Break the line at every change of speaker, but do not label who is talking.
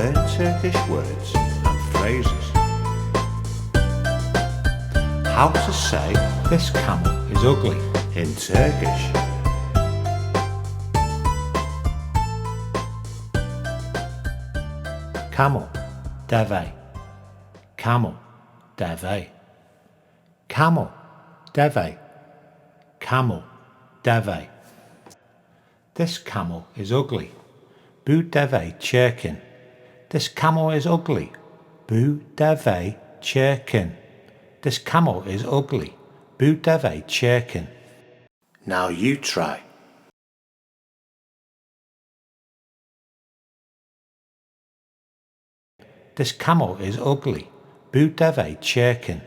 learn Turkish words and phrases. How to say this camel is ugly in Turkish. Camel, deve. Camel, deve. Camel, deve. Camel, deve. This camel is ugly. Bu deve çirkin. This camel is ugly. Bu deve çirkin. This camel is ugly. Bu deve çirkin. Now you try. This camel is ugly. Bu deve çirkin.